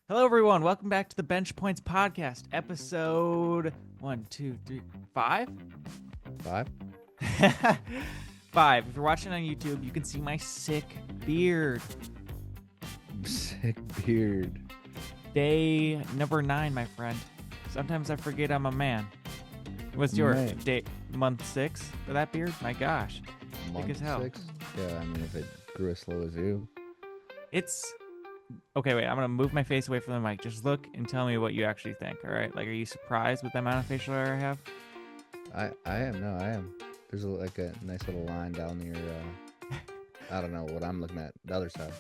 Hello, everyone. Welcome back to the Bench Points Podcast, episode one, two, three, five. Five? Five. If you're watching on YouTube, you can see my sick beard. Sick beard. Day number 9, my friend. Sometimes I forget I'm a man. What's your Man. day? Month 6 for that beard? My gosh, Month as hell. 6? Yeah, I mean, if it grew as slow as you. it's okay. Wait, I'm gonna move my face away from the mic. Just look and tell me what you actually think. All right? Like, are you surprised with the amount of facial hair I have? I am. No, I am. There's like a nice little line down near, I don't know what I'm looking at. The other side.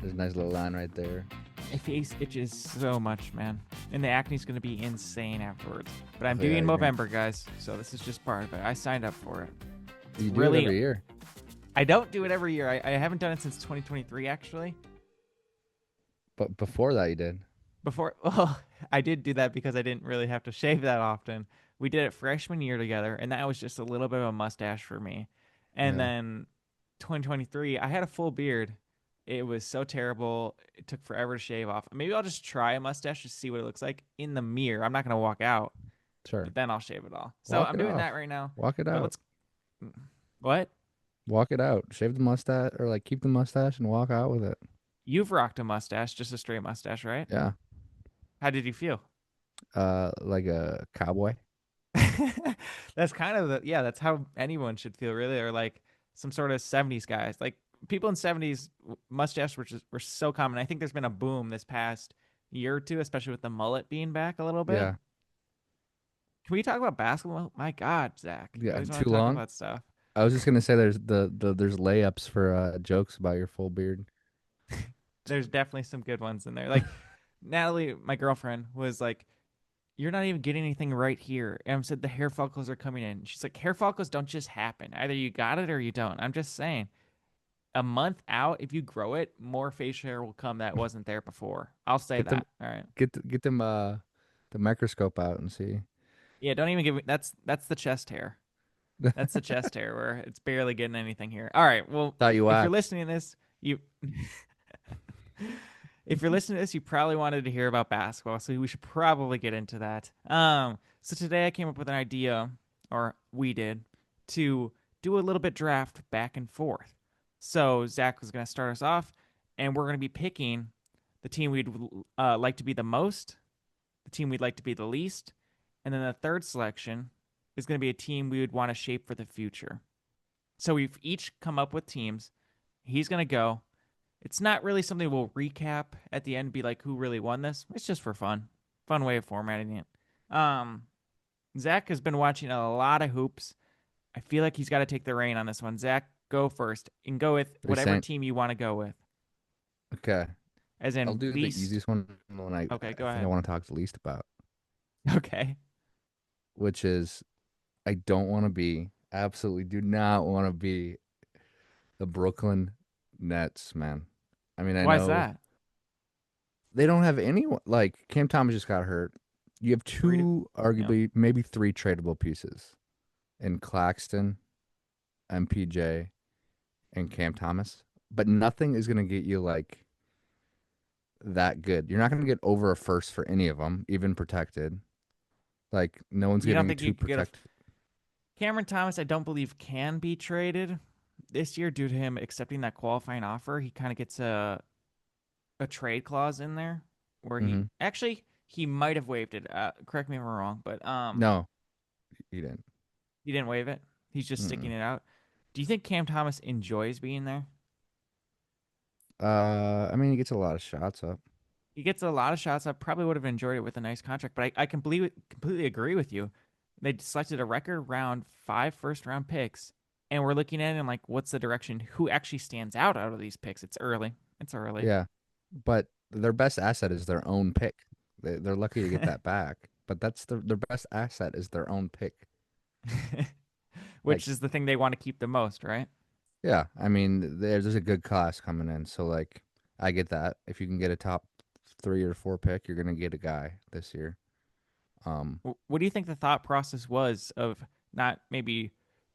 There's a nice little line right there. My face itches so much, man. And the acne's going to be insane afterwards. But I'm Oh, yeah, doing you're gonna- Movember, guys. So this is just part of it. I signed up for it. You do really- it every year. I don't do it every year. I haven't done it since 2023, actually. But before that, you did. Before, well, I did do that because I didn't really have to shave that often. We did it freshman year together, and that was just a little bit of a mustache for me. And Yeah. then 2023, I had a full beard. It was so terrible. It took forever to shave off. Maybe I'll just try a mustache to see what it looks like in the mirror. I'm not going to walk out, Sure. but then I'll shave it all. So Walk I'm it doing off. that right now. Walk it But out. let's. What? Walk it out. Shave the mustache, or like keep the mustache and walk out with it. You've rocked a mustache, just a straight mustache, right? Yeah. How did you feel? Like a cowboy. That's kind of that's how anyone should feel, really, or like some sort of 70s guys. Like, people in 70s mustache were so common. I think there's been a boom this past year or two, especially with the mullet being back a little bit. Yeah. Can we talk about basketball? My God, Zach. I Yeah. always want Too to talk long. about stuff. I was just gonna say there's there's layups for jokes about your full beard. There's definitely some good ones in there. Like, Natalie, my girlfriend, was like, "You're not even getting anything right here." And I said, "The hair follicles are coming in." She's like, "Hair follicles don't just happen. Either you got it or you don't." I'm just saying, a month out, if you grow it, more facial hair will come that wasn't there before. I'll say Get them that. All right. get them the microscope out and see. Yeah, don't even give me that's the chest hair. That's the chest hair where it's barely getting anything here. All right. Well, Thought you if you're waxed. listening to this, you if you're listening to this, you probably wanted to hear about basketball, so we should probably get into that. So today I came up with an idea, or we did, to do a little bit draft back and forth. So Zach was going to start us off, and we're going to be picking the team we'd like to be the most, the team we'd like to be the least, and then the third selection is going to be a team we would want to shape for the future. So we've each come up with teams. He's going to go. It's not really something we'll recap at the end, be like, who really won this? It's just for fun. Fun way of formatting it. Zach has been watching a lot of hoops. I feel like he's got to take the reign on this one. Zach, go first and go with whatever team you want to go with. Okay. As in, I'll do least. the easiest one when Okay, go I ahead. think I want to talk the least about, Okay. which is I don't want to be, absolutely do not want to be the Brooklyn Nets, man. I mean, I Why is know that? they don't have anyone. Like, Cam Thomas just got hurt. You have Three to- two, arguably, maybe three tradable pieces in Claxton, MPJ, and Cam Thomas. But nothing is going to get you, like, that good. You're not going to get over a first for any of them, even protected. Like, no one's You don't getting think two you could get a protected. Cameron Thomas, I don't believe can be traded this year due to him accepting that qualifying offer. He kind of gets a trade clause in there where Hmm. he might have waived it. Correct me if I'm wrong, but No, he didn't. he didn't waive it. He's just sticking Mm-mm. it out. Do you think Cam Thomas enjoys being there? I mean, he gets a lot of shots up. He gets a lot of shots. I probably would have enjoyed it with a nice contract, but I completely agree with you. They selected a record round 5 first round picks, and we're looking at it and like, what's the direction? Who actually stands out of these picks? It's early. It's early. Yeah, but their best asset is their own pick. They're lucky to get that back, but that's their best asset is their own pick. Like, Which is the thing they want to keep the most, right? yeah, I mean, there's a good class coming in, so like, I get that. If you can get a top 3 or 4 pick, you're gonna get a guy this year. Um, What do you think the thought process was of not maybe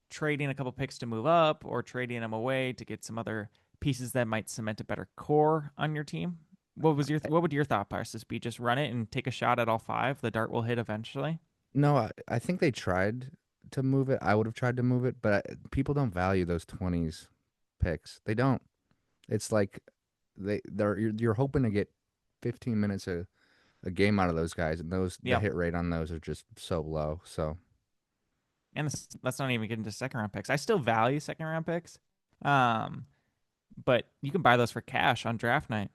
trading a couple picks to move up or trading them away to get some other pieces that might cement a better core on your team? what would your thought process be? Just run it and take a shot at all five. The dart will hit eventually. No, I think they tried to move it. I would have tried to move it, but people don't value those 20s picks. They don't. It's like you're hoping to get 15 minutes a game out of those guys, and the Yep. hit rate on those are just so low. So And let's not even get into second round picks. I still value second round picks. Um, but you can buy those for cash on draft night.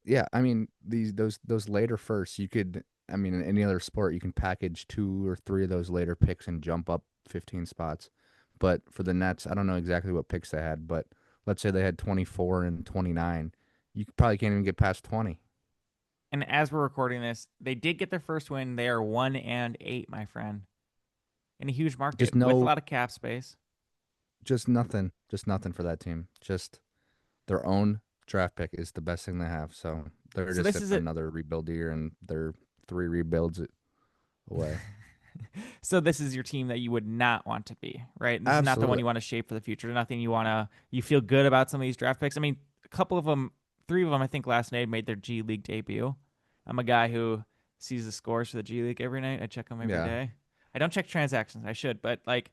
yeah, I mean those later firsts, you could. I mean, in any other sport, you can package two or three of those later picks and jump up 15 spots. But for the Nets, I don't know exactly what picks they had, but let's say they had 24 and 29. You probably can't even get past 20. And as we're recording this, they did get their first win. They are 1-8, my friend, in a huge Just market with a no, lot of cap space. just nothing for that team. Just their own draft pick is the best thing they have. So they're So just this in is it. another rebuild year, and they're three rebuilds away. So this is your team that you would not want to be, right? This is not the one Absolutely. you want to shape for the future. Nothing you want to. You feel good about some of these draft picks. I mean, a couple of them, three of them, I think last night made their G League debut. I'm a guy who sees the scores for the G League every night. I check them every Yeah. day. I don't check transactions. I should, but like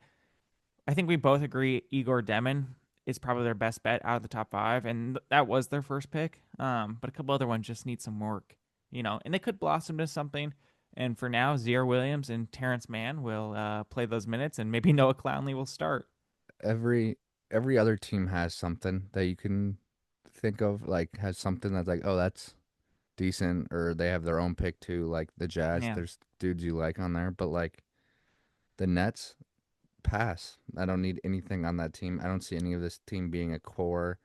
I think we both agree Igor Demon is probably their best bet out of the top five, and that was their first pick. But a couple other ones just need some work, and they could blossom to something. And for now, Zier Williams and Terrence Mann will play those minutes, and maybe Noah Clowney will start. Every every other team has something that you can think of, like has something that's like, oh, that's decent, or they have their own pick too, like the Jazz. Yeah. There's dudes you like on there, but like the Nets, pass. I don't need anything on that team. I don't see any of this team being a core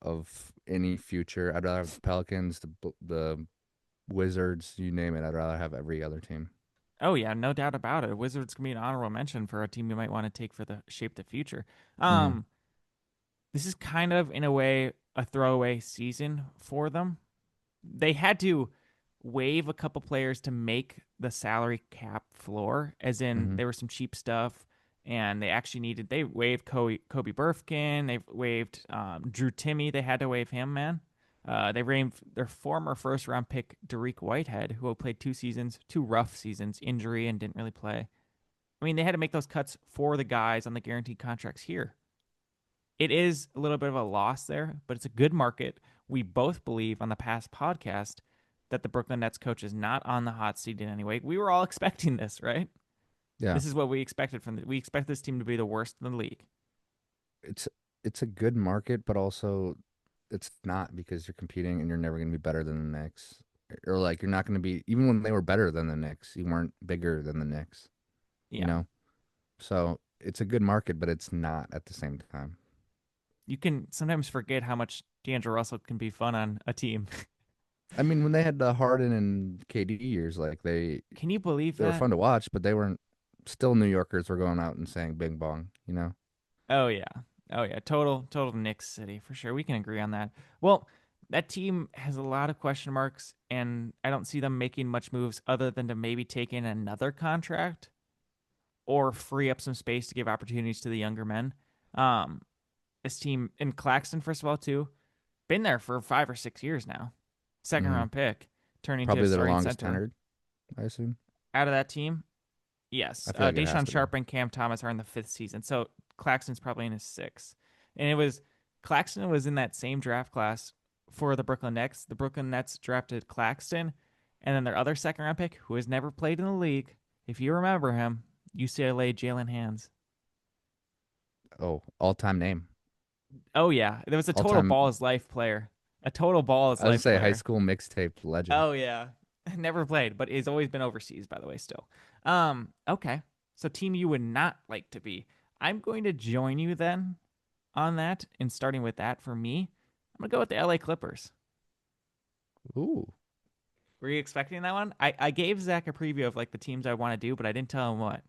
of any future. I'd rather have the Pelicans, the Wizards, you name it. I'd rather have every other team. Oh yeah, no doubt about it. Wizards can be an honorable mention for a team you might want to take for the shape the future. Hmm. Um, this is kind of in a way a throwaway season for them. They had to waive a couple players to make the salary cap floor, as in Hmm. there was some cheap stuff, and they waived Kobe Burfkin, they waived Drew Timmy, they had to waive him, man. They waived their former first round pick Derek Whitehead, who played 2 seasons, 2 rough seasons, injury, and didn't really play. I mean, they had to make those cuts for the guys on the guaranteed contracts here. It is a little bit of a loss there, but it's a good market. We both believe on the past podcast that the Brooklyn Nets coach is not on the hot seat in any way. We were all expecting this, right? Yeah, This is what we expected we expect this team to be the worst in the league. it's it's a good market, but also it's not because you're competing and you're never going to be better than the Knicks. Or like you're not going to be even when they were better than the Knicks, you weren't bigger than the Knicks, you Yeah. know? So it's a good market, but it's not at the same time. You can sometimes forget how much D'Angelo Russell can be fun on a team. I mean, when they had the Harden and KD years, like Can you believe they were that? fun to watch, but they weren't still New Yorkers were going out and saying bing bong, you know? Oh yeah. Oh yeah. Total Knicks city for sure. We can agree on that. Well, that team has a lot of question marks, and I don't see them making much moves other than to maybe take in another contract or free up some space to give opportunities to the younger men. Um, this team in Claxton, first of all, too, been there for 5 or 6 years now. Second Hmm. round pick, turning to a Probably their starting longest center. tenured, I assume. Out of that team, yes. I feel like it has Deshaun to be. Sharp and Cam Thomas are in the fifth season. So Claxton's probably in his sixth. And Claxton was in that same draft class for the Brooklyn Nets. The Brooklyn Nets drafted Claxton, and then their other second round pick, who has never played in the league, if you remember him, UCLA Jalen Hands. Oh, all-time name. Oh yeah, there was a total All-time, ball is life player. A total ball is I would life say high player. school mixtape legend. Oh yeah, never played, but he's always been overseas. By the way, still. Okay. So team you would not like to be. I'm going to join you then on that, and starting with that for me, I'm gonna go with the LA Clippers. Ooh. Were you expecting that one? I gave Zach a preview of like the teams I want to do, but I didn't tell him what.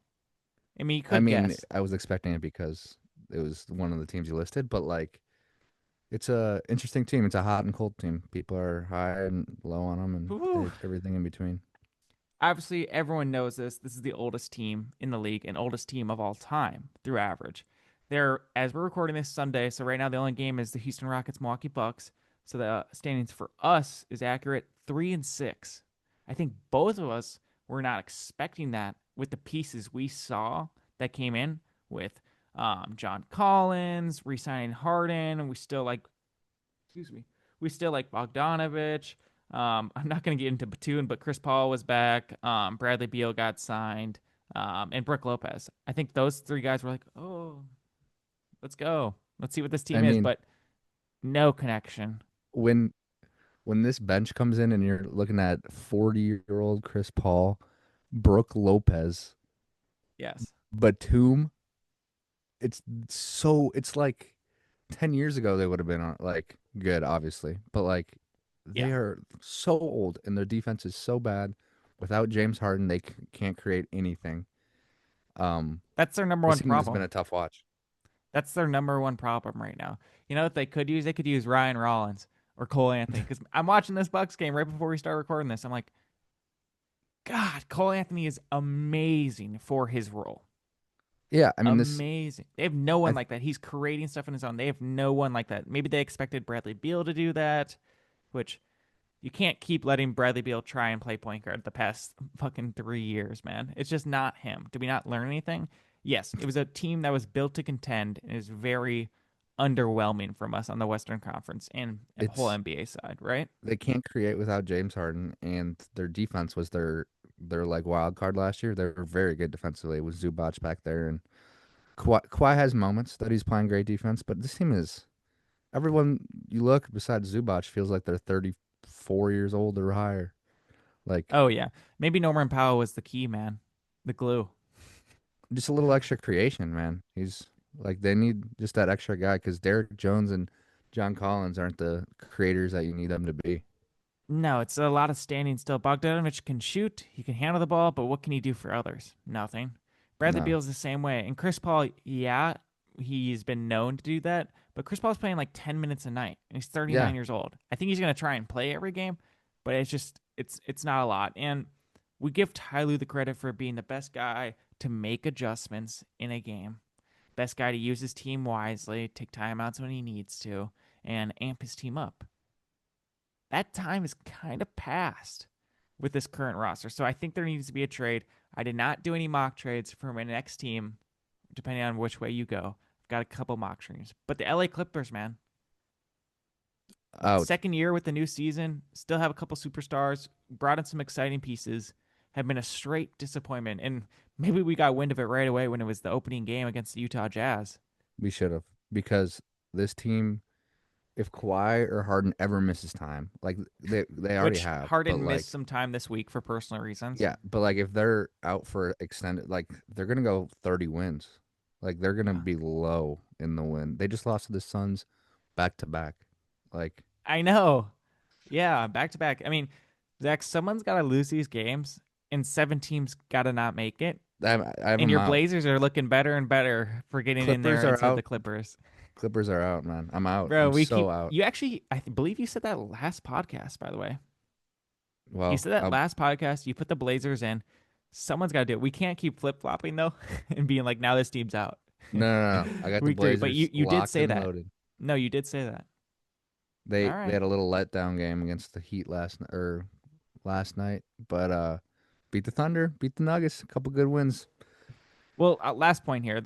I mean, you I could mean, guess. I was expecting it because it was one of the teams you listed, but like it's a interesting team. It's a hot and cold team. People are high and low on them and Whew. everything in between. Obviously, everyone knows this. This is the oldest team in the league and oldest team of all time through average. They're, as we're recording this Sunday, so right now the only game is the Houston Rockets Milwaukee Bucks. So the standings for us is accurate 3-6. I think both of us were not expecting that with the pieces we saw that came in with John Collins, re-signing Harden, and we still like, excuse me, we still like Bogdanovich. I'm not going to get into Batum, but Chris Paul was back. Bradley Beal got signed, and Brooke Lopez. I think those three guys were like, oh, let's go. Let's see what this I team is, mean, but no connection. when when this bench comes in and you're looking at 40-year-old Chris Paul, Brooke Lopez, Yes. Batum, it's like 10 years ago they would have been like good, obviously, but like Yeah. they are so old and their defense is so bad. Without James Harden, they can't create anything. Um, That's their number this one team has been problem. a tough watch. That's their number one problem right now. You know what they could use? They could use Ryan Rollins or Cole Anthony. Because I'm watching this Bucks game right before we start recording this. I'm like, God, Cole Anthony is amazing for his role. Yeah, I mean this. Amazing. They have no I one like that. He's creating stuff on his own. They have no one like that. Maybe they expected Bradley Beal to do that, which you can't keep letting Bradley Beal try and play point guard the past fucking 3 years, man. It's just not him. Did we not learn anything? Yes, it was a team that was built to contend and is very underwhelming from us on the Western Conference and whole It's NBA side, right? they can't create without James Harden, and their defense was their like wild card last year. They were very good defensively with Zubac back there, and Kawhi has moments that he's playing great defense, but this team is everyone you look besides Zubac feels like they're 34 years old or higher. Like Oh yeah, maybe Norman Powell was the key man, the glue. just a little extra creation, man. He's like they need just that extra guy because Derek Jones and John Collins aren't the creators that you need them to be. No, it's a lot of standing still. Bogdanovich can shoot, he can handle the ball, but what can he do for others? Nothing. Bradley No, Beal's the same way. And Chris Paul, yeah, he's been known to do that, but Chris Paul's playing like 10 minutes a night, and he's yeah, 39 years old. I think he's going to try and play every game, but it's not a lot. And we give Ty Lue the credit for being the best guy to make adjustments in a game. Best guy to use his team wisely, take timeouts when he needs to, and amp his team up. That time is kind of past with this current roster. So I think there needs to be a trade. I did not do any mock trades for my next team, depending on which way you go. I've got a couple mock trades. But the LA Clippers, man, out. second year with the new season, still have a couple superstars, brought in some exciting pieces, have been a straight disappointment. And maybe we got wind of it right away when it was the opening game against the Utah Jazz, We should have because this team, if Kawhi or Harden ever misses time, like they already which have, but Harden like missed some time this week for personal reasons. yeah, but like if they're out for extended, like they're gonna go 30 wins, like they're gonna Yeah. be low in the win. They just lost to the Suns back to back. Like I know. Yeah, back to back. I mean, Zach, someone's got to lose these games, and seven teams got to not make it. I have And them your out. Blazers are looking better and better for getting in Clippers there are instead of the out. Clippers. Clippers are out, man. I'm out. Bro, I'm we so keep out. you actually. Believe you said that last podcast. By the way, you Well, said that last podcast. You put the Blazers in. Someone's got to do it. We can't keep flip flopping though, and being like, now this team's out. no. I got the Week 3, but Blazers you did locked say and that. loaded. No, you did say that. All They right. had a little letdown game against the Heat last night, but beat the Thunder, beat the Nuggets, a couple good wins. Well, last point here.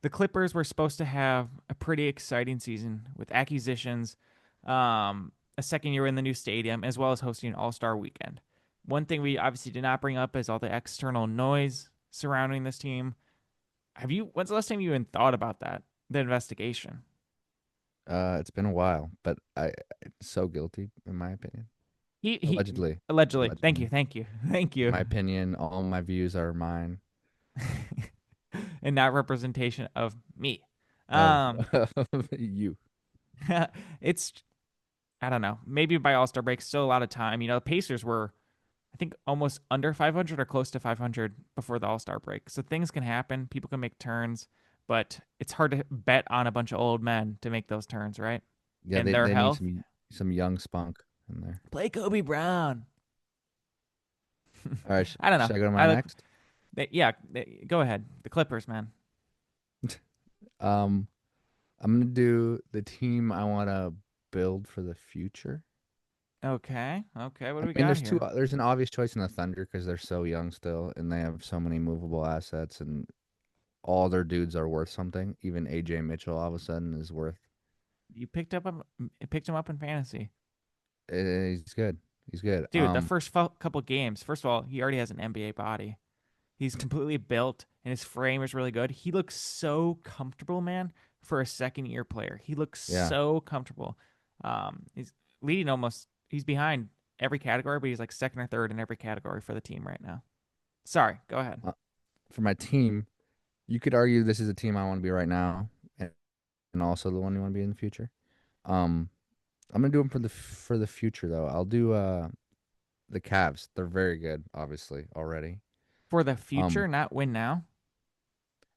The Clippers were supposed to have a pretty exciting season with acquisitions, a second year in the new stadium, as well as hosting an All-Star weekend. One thing we obviously did not bring up is all the external noise surrounding this team. When's the last time you even thought about that? The investigation. It's been a while, but I so guilty in my opinion. He Allegedly, allegedly. Thank you, allegedly. thank you, thank you. My opinion, all my views are mine. And not representation of me. Of Um, you. it's I don't know. Maybe by All Star break, still a lot of time. You know, the Pacers were, I think, almost under 500 or close to 500 before the All Star break. So things can happen. People can make turns, but it's hard to bet on a bunch of old men to make those turns, right? Yeah, And their they need health. some young spunk in there. Play Kobe Brown. All right, I don't know. should I go to my I look. next? Yeah, go ahead. The Clippers, man. Um, I'm gonna do the team I want to. build for the future. Okay. Okay. What I do we mean, got here? there's an obvious choice in the Thunder because they're so young still, and they have so many movable assets, and all their dudes are worth something. Even AJ Mitchell all of a sudden is worth. You picked him up in fantasy. He's good. He's good. Dude, the first couple games, first of all, he already has an NBA body. He's completely built and his frame is really good. He looks so comfortable, man, for a second year player. He looks Yeah. so comfortable. He's leading he's behind every category, but he's like second or third in every category for the team right now. Sorry, go ahead. Uh, for my team, you could argue this is a team I want to be right now, and also the one you want to be in the future. Um, I'm gonna do them for the future though. I'll do the Cavs. They're very good, obviously already. For the Um, future, not win now.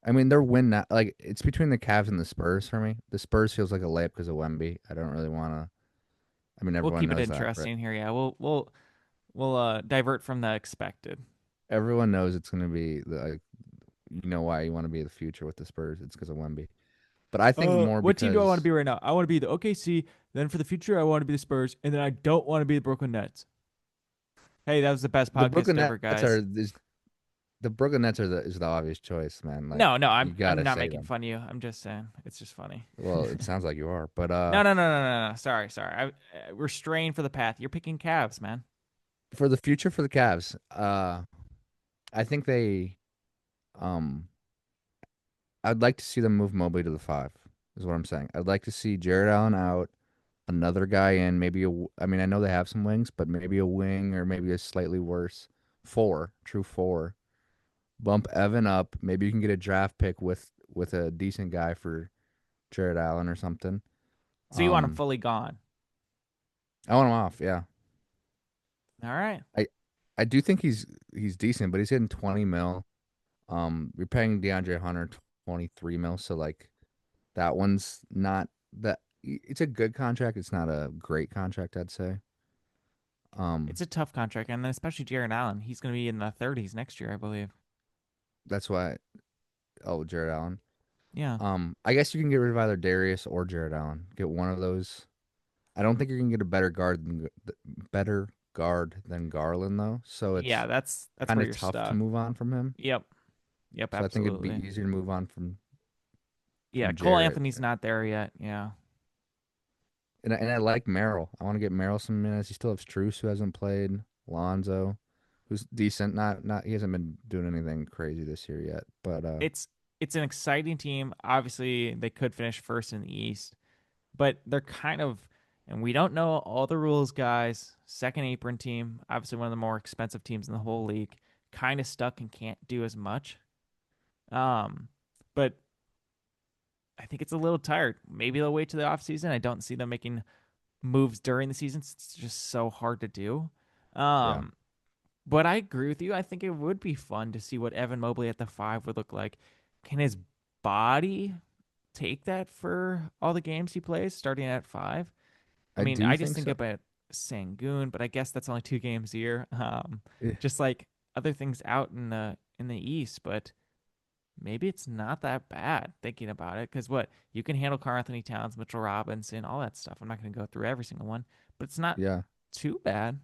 I mean they're win now. Like it's between the Cavs and the Spurs for me. The Spurs feels like a layup because of Wemby. I don't really want to. I mean We'll everyone keep it knows that, right? interesting here. Yeah, we'll divert from the expected. Everyone knows it's gonna be like you know why you want to be in the future with the Spurs. It's because of Wemby. But I think more What team do I want to because be right now? I want to be the OKC. Then for the future, I want to be the Spurs, and then I don't want to be the Brooklyn Nets. Hey, that was the best the Brooklyn podcast ever, Nets are guys. the Brooklyn Nets are the is the obvious choice, man. Like No, no, you I'm gotta not say making them. fun of you. I'm just saying it's just funny. Well, it sounds like you are, but No, no, no, no, no, no. Sorry, sorry. We're straying for the path. You're picking Cavs, man. for the future for the Cavs, I think um, I'd like to see them move Mobley to the five. Is what I'm saying. I'd like to see Jared Allen out, another guy in, maybe I mean, I know they have some wings, but maybe a wing or maybe a slightly worse four, true four. Bump Evan up. Maybe you can get a draft pick with a decent guy for Jared Allen or something. So you want him Um, fully gone? I want him off. Yeah, All right. I I do think he's decent, but he's getting 20 mil. You're paying DeAndre Hunter 23 mil, so like that one's not that. It's a good contract. It's not a great contract, I'd say. Um, It's a tough contract, and then especially Jared Allen. He's going to be in the 30s next year, I believe. that's why. Oh, Jared Allen. Yeah. I guess you can get rid of either Darius or Jared Allen. Get one of those. I don't think you're gonna get a better guard than Garland though. So Yeah, it's that's kind where of you're tough to stuck. move on from him. Yep. Yep, So I think it'd be absolutely. easier to move on Yeah, from Cole Jarrett. Anthony's not there yet. Yeah. And I like Merrill. I want to get Merrill some minutes. He still has Truce who hasn't played. Lonzo, who's decent. Not he hasn't been doing anything crazy this year yet. But It's it's an exciting team. Obviously, they could finish first in the East, but they're kind of, and we don't know all the rules, guys. Second apron team, obviously one of the more expensive teams in the whole league, kind of stuck and can't do as much. Um, but I think it's a little tired. Maybe they'll wait to the offseason. I don't see them making moves during the season. It's just so hard to do. yeah, Um, but I agree with you. I think it would be fun to see what Evan Mobley at the five would look like. Can his body take that for all the games he plays starting at five? I I mean, do I just think think so. about Sangoon, but I guess that's only 2 games a year. Yeah, Just like other things out in the East, but maybe it's not that bad thinking about it. Because what you can handle Karl Anthony Towns, Mitchell Robinson, all that stuff. I'm not going to go through every single one, but it's not yeah, too bad.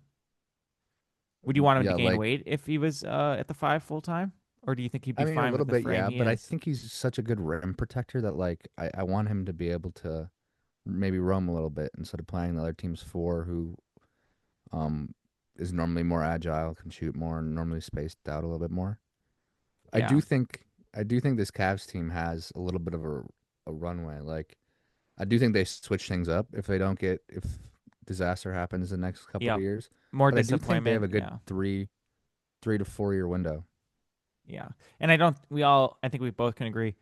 Would you want him to yeah. gain Like weight if he was at the five full time, or do you think he'd be I mean, a fine little with the bit, frame yeah. he But I is? think he's such a good rim protector that like I want him to be able to maybe roam a little bit instead of playing the other team's four who um is normally more agile, can shoot more, and normally spaced out a little bit more. I Yeah, do think I do think this Cavs team has a little bit of a runway. Like I do think they switch things up if they don't get if disaster happens the next couple of yeah, years. more But I do think they have disappointment. a good Yeah, 3 to 4 year window. yeah, and I don't. We all, I think we both can agree.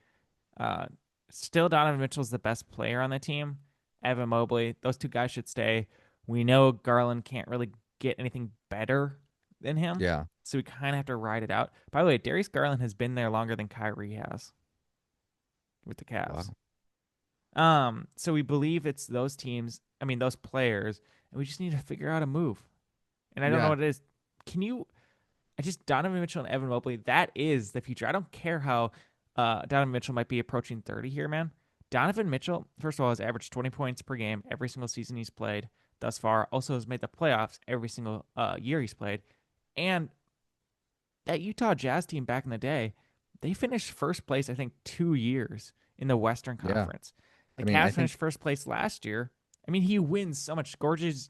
Uh, Still, Donovan Mitchell's the best player on the team. Evan Mobley, those two guys should stay. We know Garland can't really get anything better than him, Yeah. so we kind of have to ride it out. By the way, Darius Garland has been there longer than Kyrie has with the Cavs. Wow. So we believe it's those teams. I mean, those players, and we just need to figure out a move. And I don't know Yeah. what it is. Can you? I just Donovan Mitchell and Evan Mobley. That is the future. I don't care how Donovan Mitchell might be approaching 30 here, man. Donovan Mitchell, first of all, has averaged 20 points per game every single season he's played thus far. Also has made the playoffs every single year he's played. And that Utah Jazz team back in the day, they finished first place, I think, 2 years in the Western Yeah. Conference. The I mean, I Cavs think finished first place last year. I mean, he wins so much. Gorgeous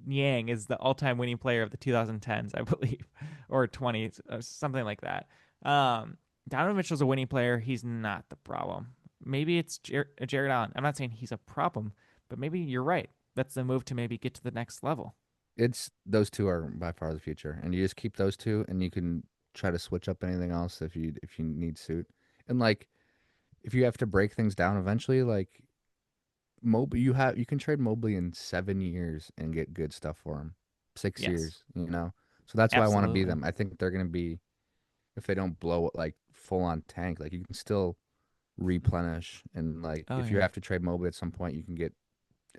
Yang is the all-time winning player of the 2010s, I believe, or 20s, something like that. Um, Donovan Mitchell's a winning player. He's not the problem. Maybe it's Jared Allen. I'm not saying he's a problem, but maybe you're right. That's the move to maybe get to the next level. it's those two are by far the future, and you just keep those two, and you can try to switch up anything else if you need suit. And like if you have to break things down eventually, like Mobley, you can trade Mobley in 7 years and get good stuff for him. Six Yes, years, you know. So that's why I want to be absolutely. them. I think they're gonna be if they don't blow it like full on tank, like you can still replenish and like Oh if you yeah. have to trade Mobley at some point, you can get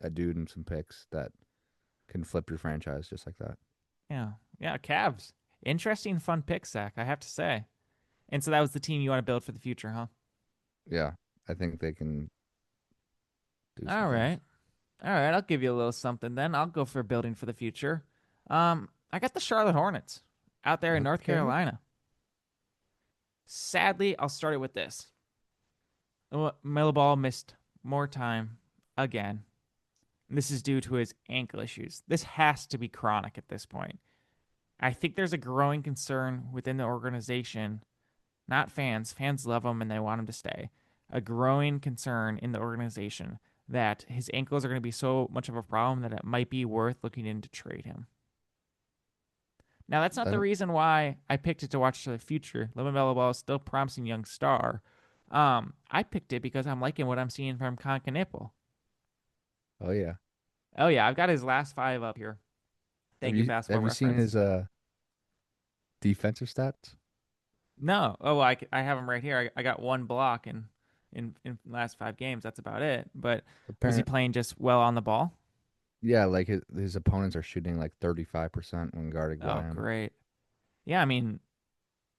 a dude and some picks that can flip your franchise just like that. Yeah. Yeah. Cavs. Interesting, fun pick, Zach, I have to say. And so that was the team you want to build for the future, huh? Yeah, I think they can do some All things. right. All right. I'll give you a little something then. I'll go for building for the future. I got the Charlotte Hornets out there in North Okay. Carolina. Sadly, I'll start it with this. Melo Ball missed more time again. This is due to his ankle issues. This has to be chronic at this point. I think there's a growing concern within the organization, not fans. Fans love him and they want him to stay. A growing concern in the organization that his ankles are going to be so much of a problem that it might be worth looking in to trade him. Now, that's not the Uh, reason why I picked it to watch the future. LaMelo Ball is still a promising young star. I picked it because I'm liking what I'm seeing from Concanipple. oh yeah. Oh yeah, I've got his last five up here. Have Thank you, you Basketball have you seen Reference. his defensive stats? No, oh, well, I have him right here. I got one block in last 5 games. That's about it. But was he Apparent, playing just well on the ball? yeah, like his opponents are shooting like 35% when guarded by Oh, him. great. Yeah, I mean,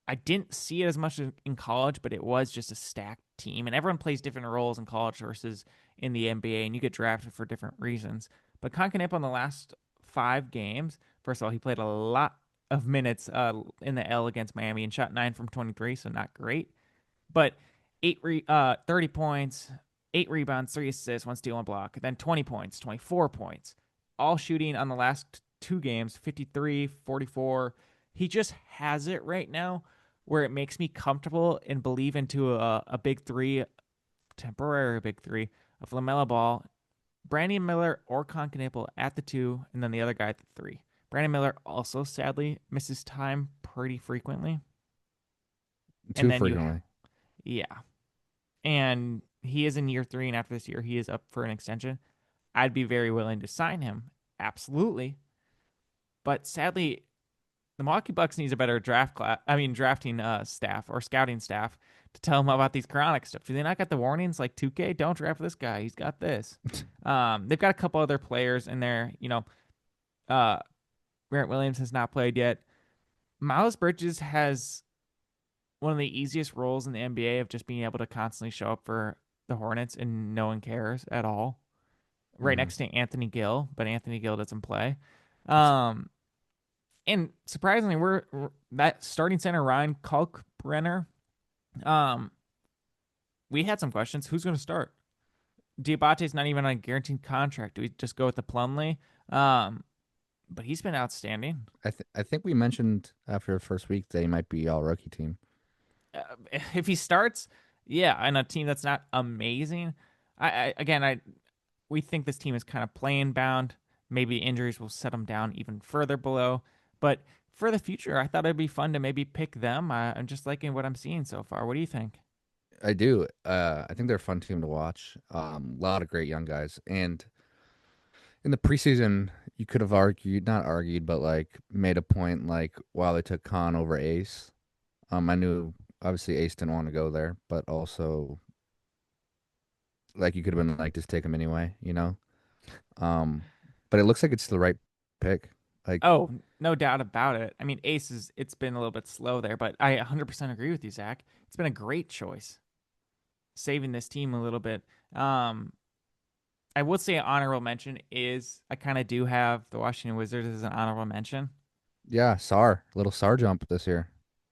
I didn't see it as much in college, but it was just a stacked team, and everyone plays different roles in college versus in the NBA, and you get drafted for different reasons. But Concanip on the last 5 games, first of all, he played a lot of minutes in the L against Miami and shot 9 from 23, so not great. But 30 points, 8 rebounds, 3 assists, 1 steal, 1 block, then 20 points, 24 points, all shooting on the last 2 games, 53, 44. He just has it right now where it makes me comfortable and believe into a big three, temporary big three of LaMelo Ball, Brandon Miller, or Concanapple at the two, and then the other guy at the three. Brandon Miller also sadly misses time pretty frequently. And Too then frequently. yeah, and he is in year 3, and after this year, he is up for an extension. I'd be very willing to sign him, absolutely. But sadly, the Milwaukee Bucks needs a better draft class. I mean, drafting staff or scouting staff to tell them about these chronic stuff. Do they not got the warnings like 2K? Don't draft this guy. He's got this. They've got a couple other players in there. Uh, Grant Williams has not played yet. Miles Bridges has one of the easiest roles in the NBA of just being able to constantly show up for the Hornets and no one cares at all. Right Hmm. next to Anthony Gill, but Anthony Gill doesn't play. Um, and surprisingly, we're that starting center Ryan Kalkbrenner. Um, we had some questions. Who's going to start? Diabate's not even on a guaranteed contract. Do we just go with the Plumlee? Um, but he's been outstanding. I think we mentioned after the first week they might be all rookie team. If he starts, yeah, on a team that's not amazing, I we think this team is kind of playing bound. Maybe injuries will set them down even further below. But for the future, I thought it'd be fun to maybe pick them. I'm just liking what I'm seeing so far. What do you think? I do. I think they're a fun team to watch. A lot of great young guys. And in the preseason, you could have argued, not argued, but like made a point like, wow, they took Khan over Ace. I knew obviously Ace didn't want to go there, but also like you could have been like, just take him anyway, you know? Um, but it looks like it's the right pick. Like, Oh, no doubt about it. I mean, Ace is it's been a little bit slow there, but I 100% agree with you, Zach. It's been a great choice. saving this team a little bit. Um, I would say honorable mention is I kind of do have the Washington Wizards as an honorable mention. Yeah, Sar, little Sar jump this year.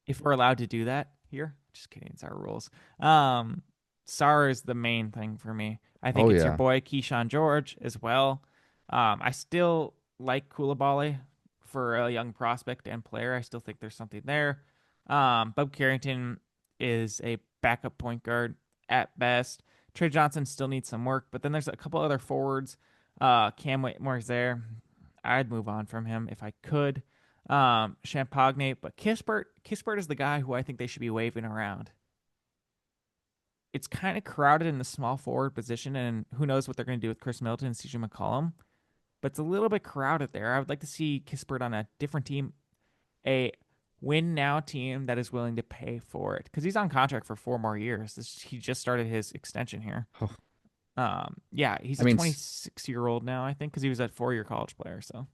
If we're allowed to do that here. Just kidding, it's our rules. Um, Sar is the main thing for me. I think Oh it's your yeah. boy Keyshawn George as well. I still like Koulibaly for a young prospect and player. I still think there's something there. Bub Carrington is a backup point guard at best. Trey Johnson still needs some work, but then there's a couple other forwards. Cam Whitmore's there. I'd move on from him if I could. Champagne, but Kispert is the guy who I think they should be waving around. It's kind of crowded in the small forward position, and who knows what they're going to do with Chris Middleton and CJ McCollum, but it's a little bit crowded there. I would like to see Kispert on a different team, a win now team that is willing to pay for it because he's on contract for 4 more years. He just started his extension here. Oh, Yeah, he's I a mean, 26-year-old now, I think, because he was a 4 year college player. So,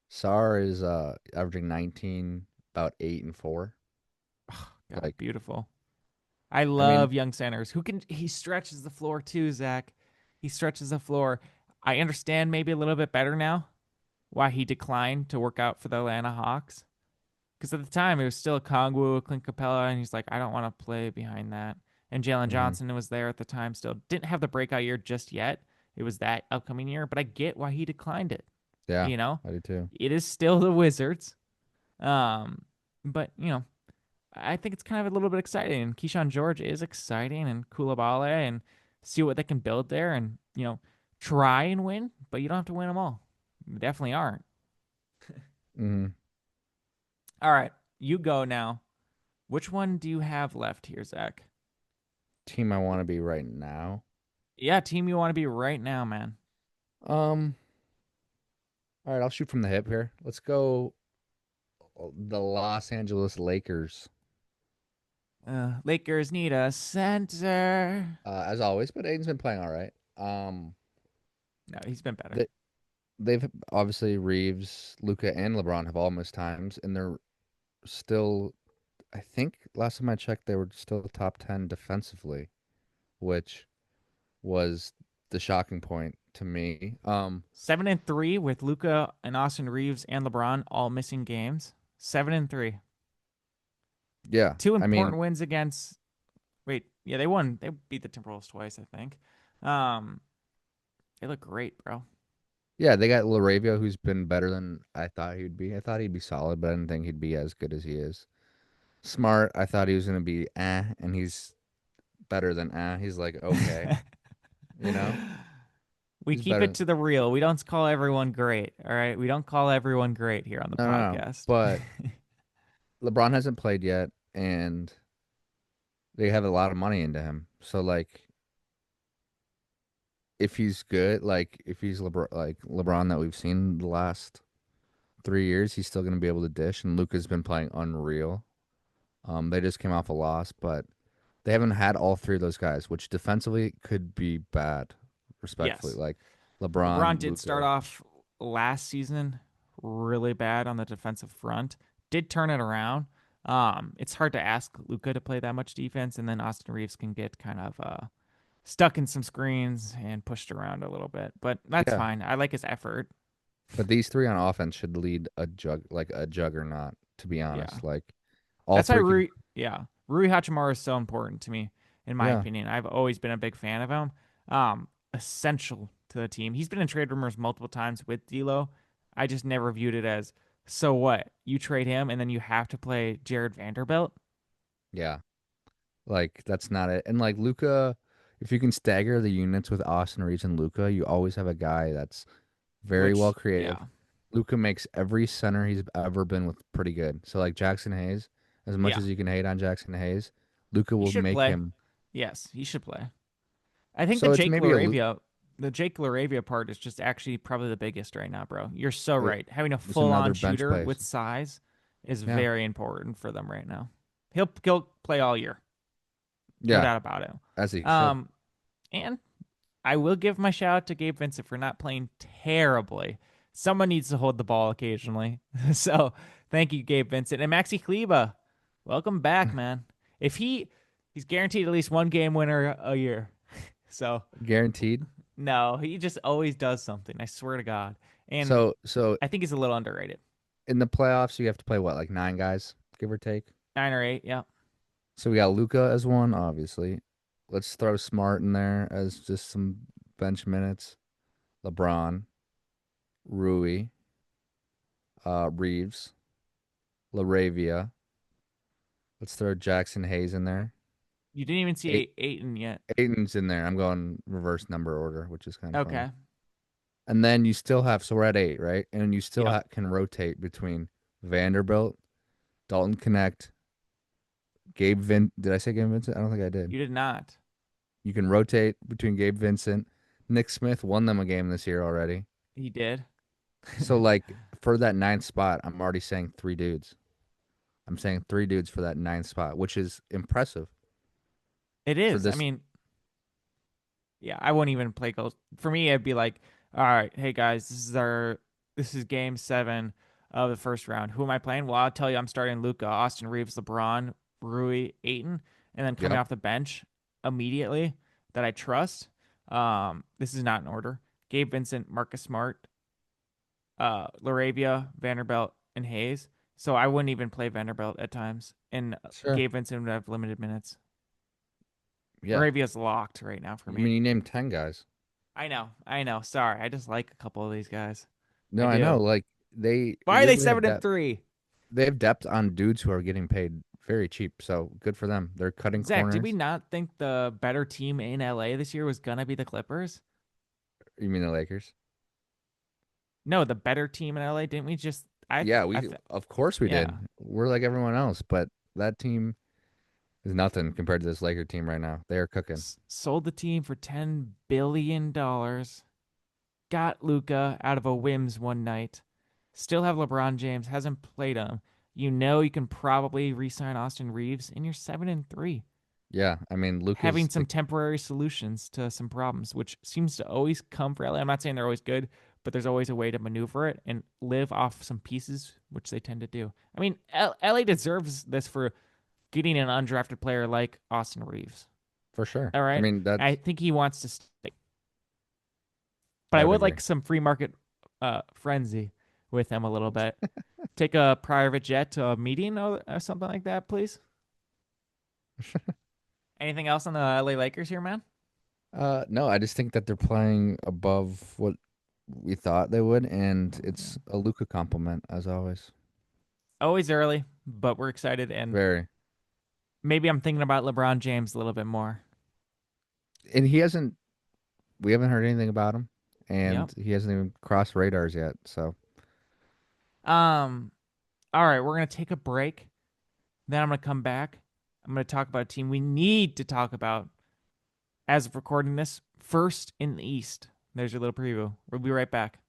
Sar is averaging 19, about 8 and 4. God, Like, beautiful. I I mean, love young centers who can. He stretches the floor too, Zach. He stretches the floor. I understand maybe a little bit better now why he declined to work out for the Atlanta Hawks. Because at the time it was still Kongwu, Clint Capella, and he's like, I don't want to play behind that. And Jalen mhm, Johnson was there at the time. Still didn't have the breakout year just yet. It was that upcoming year, but I get why he declined it. yeah, You know, I do too. it is still the Wizards. Um, but I think it's kind of a little bit exciting. And Keyshawn George is exciting, and Koulibaly, and see what they can build there, and try and win. But you don't have to win them all. You definitely aren't. Hmm. All right, you go now. Which one do you have left here, Zach? Team I want to be right now. Yeah, team you want to be right now, man. Um, all right, I'll shoot from the hip here. Let's go the Los Angeles Lakers. Lakers need a center. As always, but Aiden's been playing all right. No, he's been better. They, they've obviously Reeves, Luca, and LeBron have all missed times, and they're still. I think last time I checked, they were still top 10 defensively, which was the shocking point to me. 7-3 with Luca and Austin Reeves and LeBron all missing games. 7-3. Yeah, Two I mean, important wins against. Wait, yeah, they won. They beat the Timberwolves twice, I think. Um, they look great, bro. yeah, they got Laravia, who's been better than I thought he'd be. I thought he'd be solid, but I didn't think he'd be as good as he is. Smart, I thought he was gonna be and he's better than He's like okay, you know, We he's keep it better. to the real. We don't call everyone great. All right, we don't call everyone great here on the No, no, no. podcast. But LeBron hasn't played yet, and they have a lot of money into him. So like, if he's good, like if he's LeBron that we've seen the last 3 years, he's still gonna be able to dish. And Luka's been playing unreal. They just came off a loss, but they haven't had all three of those guys, which defensively could be bad, respectfully. Yes, Like LeBron LeBron, did start Luca. off last season really bad on the defensive front. Did turn it around. It's hard to ask Luca to play that much defense, and then Austin Reeves can get kind of stuck in some screens and pushed around a little bit. But that's Yeah, fine. I like his effort. but these three on offense should lead a juggernaut, to be Yeah. honest. Like all That's why three could. Rui Hachimura is so important to me, in my Yeah, opinion. I've always been a big fan of him. Essential to the team. He's been in trade rumors multiple times with D'Lo. I just never viewed it as, so what? You trade him and then you have to play Jared Vanderbilt? yeah. Like that's not it. And like Luca, if you can stagger the units with Austin Reeves and Luca, you always have a guy that's very well Which, creative. yeah. Luca makes every center he's ever been with pretty good. So like Jackson Hayes, as much Yeah. as you can hate on Jackson Hayes, Luca He will should make play. him. Yes, he should play. I think So it's maybe The Jake LaRavia part is just actually probably the biggest right now, bro. You're so right. Having a it's full another on bench shooter place. with size is Yeah, very important for them right now. He'll play all year, no yeah, doubt about it. as he should. Um, and I will give my shout out to Gabe Vincent for not playing terribly. Someone needs to hold the ball occasionally, so thank you, Gabe Vincent and Maxi Kleba. Welcome back, man. If he's He's guaranteed at least one game winner a year. So Guaranteed. no, he just always does something. I swear to God. And So I think he's a little underrated. in the playoffs, you have to play what, like 9 guys, give or take. 9 or 8, yeah. So we got Luca as one, obviously. Let's throw Smart in there as just some bench minutes. LeBron, Rui, Reeves, Laravia. Let's throw Jackson Hayes in there. You didn't even Eight, see Aiton yet. Aiton's in there. I'm going reverse number order, which is kind of funny. Okay. And then you still have, so we're at 8, right? And you still Yep. can rotate between Vanderbilt, Dalton Connect, Did I say Gabe Vincent? I don't think I did. You did not. You can rotate between Gabe Vincent. Nick Smith won them a game this year already. He did. So, like, for that 9th spot, I'm already saying 3 dudes. I'm saying 3 dudes for that 9th spot, which is impressive It for is. I this. mean, yeah, I wouldn't even play goals. For me, it'd be like, all right, hey guys, this is game 7 of the first round. Who am I playing? Well, I'll tell you, I'm starting Luca, Austin Reeves, LeBron, Rui, Aiton, and then coming Yep. off the bench immediately that I trust. This is not in order. Gabe Vincent, Marcus Smart, Laravia, Vanderbilt, and Hayes. So I wouldn't even play Vanderbilt at times, and Sure. Gabe Vincent would have limited minutes. Yeah. Laravia's locked right now for I me. mean, you named 10 guys. I know, I know. Sorry, I just like a couple of these guys. No, I I know. do. Like, they Why are they really have seven and depth. three? They have depth on dudes who are getting paid very cheap. So good for them. They're cutting Zach, did we corners. not think the better team in LA this year was gonna be the Clippers? You mean the Lakers? No, the better team in LA. Didn't we just? Yeah, I, of course we yeah. did. We're like everyone else, but that team is nothing compared to this Laker team right now. They are cooking. Sold the team for $10 billion. Got Luca out of a whims one night. Still have LeBron James. Hasn't played him. You know you can probably re-sign Austin Reeves, and you're 7 and 3. Yeah, I mean Having Luca's some the temporary solutions to some problems, which seems to always come for LA. I'm not saying they're always good, but there's always a way to maneuver it and live off some pieces, which they tend to do. I mean, LA deserves this for getting an undrafted player like Austin Reeves. for sure. All I right. mean I that's think he wants to stay. But I I would would agree. like some free market frenzy with him a little bit. Take a private jet to a meeting or something like that, please. Anything else on the LA Lakers here, man? No, I just think that they're playing above what we thought they would, and it's a Luca compliment as always. Always early, but we're excited, and Very. maybe I'm thinking about LeBron James a little bit more. And he hasn't we haven't heard anything about him, Yep. and he hasn't even crossed radars yet. So Um. All right, we're gonna take a break. Then I'm gonna come back. I'm gonna talk about a team we need to talk about as of recording this. First in the East. There's your little preview. We'll be right back.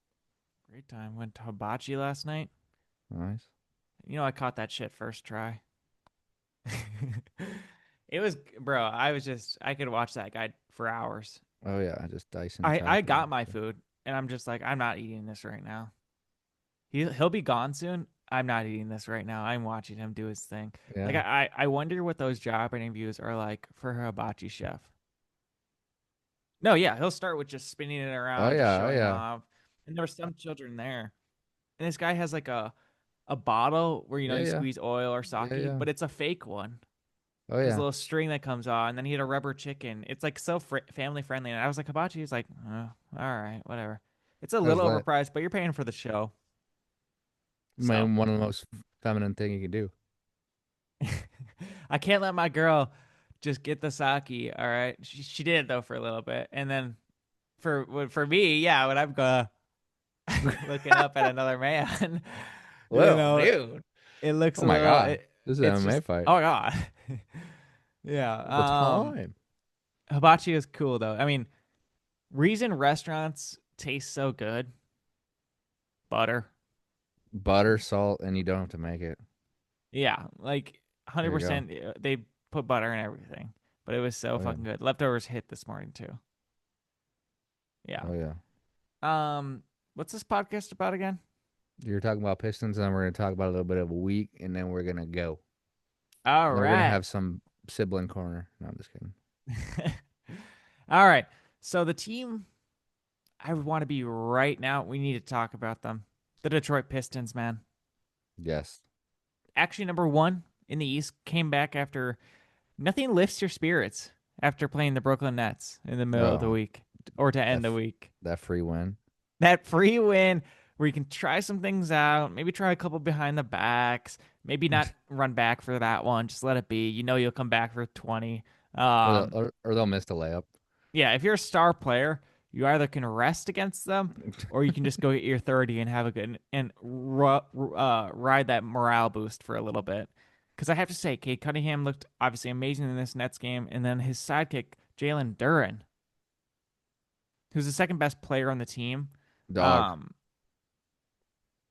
Great time. Went to hibachi last night. nice. You know, I caught that shit first try. It was, bro. I could watch that guy for hours. Oh yeah, just dicing I chopping. got my food, and I'm just like, I'm not eating this right now. He'll be gone soon. I'm not eating this right now. I'm watching him do his thing. Like Yeah. I wonder what those job interviews are like for a hibachi chef. No, yeah, he'll start with just spinning it Oh around, just yeah. Oh showing yeah. off. And there were some children there. And this guy has like a bottle where Yeah you yeah. squeeze oil or Yeah sake, yeah. but it's a fake one. Oh There's a yeah. little string that comes on, and then he had a rubber chicken. It's like so family friendly. And I was like, hibachi. He's like, oh, all right, whatever. It's a I was little like, overpriced, but you're paying for the show. So man, one of the most feminine thing you can do. I can't let my girl just get the sake. All right, she did though for a little bit, and then for me, yeah, when I'm looking up at another man, you Well, know, dude. it looks Oh a my little. God. This is an It's MMA just fight oh my god, all the yeah. time. Hibachi is cool though. I mean, reason restaurants taste so good, butter. Butter, salt, and you don't have to make it. Yeah, like There you go. 100%. They put butter in everything, but it was so Oh yeah. fucking good. Leftovers hit this morning too. Yeah. Oh yeah. What's this podcast about again? You're talking about Pistons, and then we're gonna talk about a little bit of a week, and then we're gonna go. All And then we're gonna right. have some sibling corner. No, I'm just kidding. All right. So the team I would want to be right now, we need to talk about them. The Detroit Pistons, man. Yes. Actually, number one in the East came back after nothing lifts your spirits after playing the Brooklyn Nets in the middle of the Oh, week or to that end the week. that free win. That free win where you can try some things out, maybe try a couple behind the backs, maybe not run back for that one, just let it be. You know you'll come back for 20. Um, Or they'll miss the layup. yeah, if you're a star player, you either can rest against them or you can just go get your 30 and have a good and ride that morale boost for a little bit. Because I have to say, Cade Cunningham looked obviously amazing in this Nets game, and then his sidekick Jalen Duren, who's the second best player on the team, Dog. um,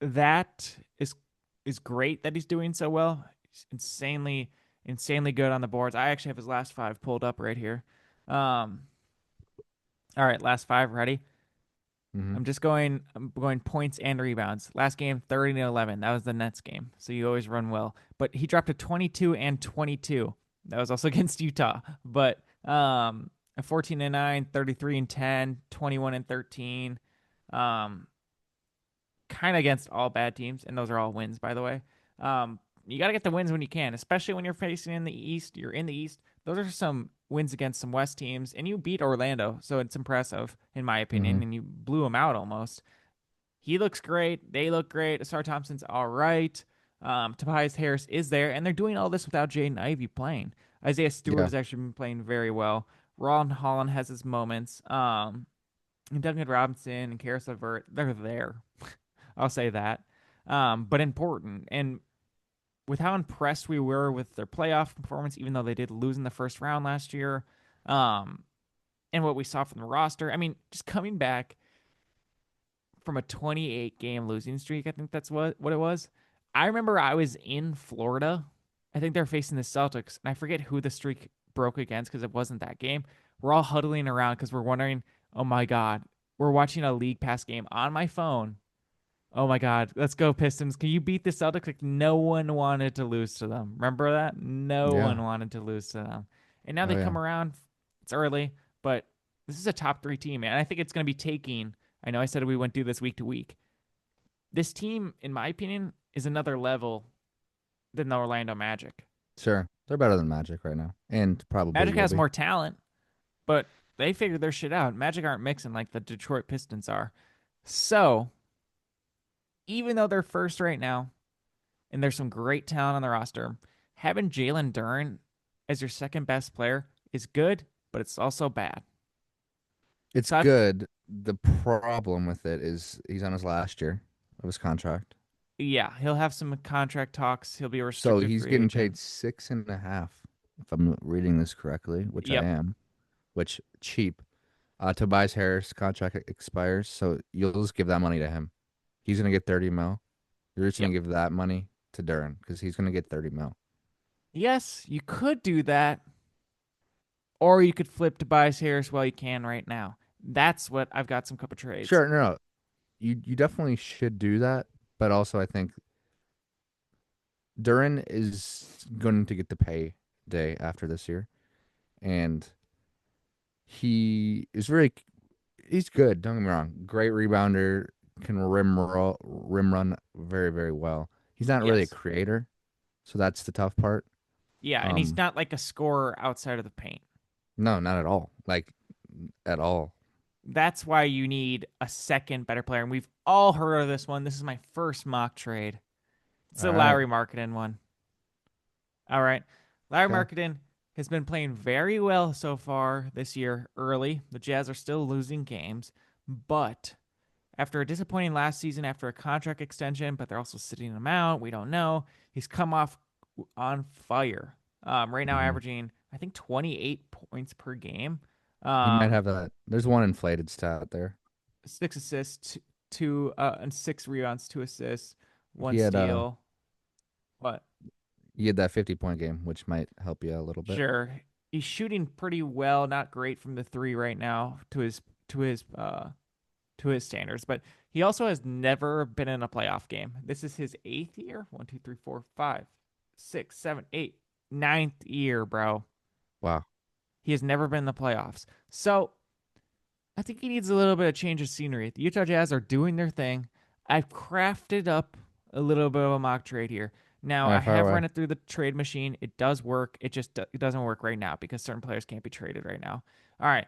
that is great that he's doing so well. He's insanely good on the boards. I actually have his last five pulled up right here. Um, all right, last five, ready? Hmm. I'm going points and rebounds. Last game 30 to 11. That was the Nets game. So you always run well. But he dropped a 22 and 22. That was also against Utah. But a 14 and 9, 33 and 10, 21 and 13. Um kind of against all bad teams, and those are all wins, by the way. You got to get the wins when you can, especially when you're facing in the East. You're in the East. Those are some wins against some West teams, and you beat Orlando, so it's impressive in my Hmm. opinion, and you blew them out almost. He looks great. They look great. Asar Thompson's all right. Tobias Harris is there, and they're doing all this without Jaden Ivey playing. Isaiah Stewart Yeah. has actually been playing very well. Ron Holland has his moments. And Duncan Robinson and Karis LeVert, they're there. I'll say that. But important. And with how impressed we were with their playoff performance, even though they did lose in the first round last year, um, and what we saw from the roster, I mean, just coming back from a 28 game losing streak, I think that's what it was. I remember I was in Florida. I think they're facing the Celtics, and I forget who the streak broke against because it wasn't that game. We're all huddling around because we're wondering, oh my God, we're watching a League Pass game on my phone. Oh my God, let's go Pistons. Can you beat the Celtics? Like no one wanted to lose to them. Remember that? No Yeah. one wanted to lose to them. And now Oh they yeah. come around. It's early, but this is a top three team, and I think it's going to be taking. I know I said we wouldn't do this week to week. This team, in my opinion, is another level than the Orlando Magic. Sure. They're better than Magic right now, and probably Magic will has be. more talent, but they figured their shit out. Magic aren't mixing like the Detroit Pistons are. So, even though they're first right now, and there's some great talent on the roster. Having Jalen Duren as your second best player is good, but it's also bad. It's So I've good. The problem with it is he's on his last year of his contract. yeah, he'll have some contract talks. He'll be a So restricted he's free getting agent. paid 6.5, if I'm reading this correctly, which I Yep, am, which cheap. Tobias Harris contract expires, so you'll just give that money to him. He's gonna get 30 mil. You're just gonna yep. give that money to Duran because he's gonna get 30 mil. Yes, you could do that, or you could flip Tobias Harris while you can right now. That's what I've got some couple trades. Sure, no, you definitely should do that, but also I think Duran is going to get the pay day after this year, and he is very he's good. Don't get me wrong, great rebounder, can rim run very very well. He's not really a Yes. creator, so that's the tough part. Yeah, and he's Um, not like a scorer outside of the paint. no, not at all. Like at all. That's why you need a second better player. And we've all heard of this one. This is my first mock trade. It's All a right. Lowry Marketing one. All right. Lowry Okay. Marketing has been playing very well so far this year early. The Jazz are still losing games, but after a disappointing last season after a contract extension, but they're also sitting him out. We don't know. He's come off on fire. Right now, Hmm. averaging, I think, 28 points per game. He might Um, have that. There's one inflated stat there. 6 assists, and 6 rebounds, 2 assists, one He had steal. What? he had that 50-point game, which might help you a little bit. Sure. He's shooting pretty well, not great from the three right now to his to his standards, but he also has never been in a playoff game. This is his eighth year. One, two, three, four, five, six, seven, eight. ninth year, bro. Wow. He has never been in the playoffs. So I think he needs a little bit of change of scenery. The Utah Jazz are doing their thing. I've crafted up a little bit of a mock trade here. Now All I right, fire have away. run it through the trade machine. It does work. It doesn't work right now because certain players can't be traded right now. All right,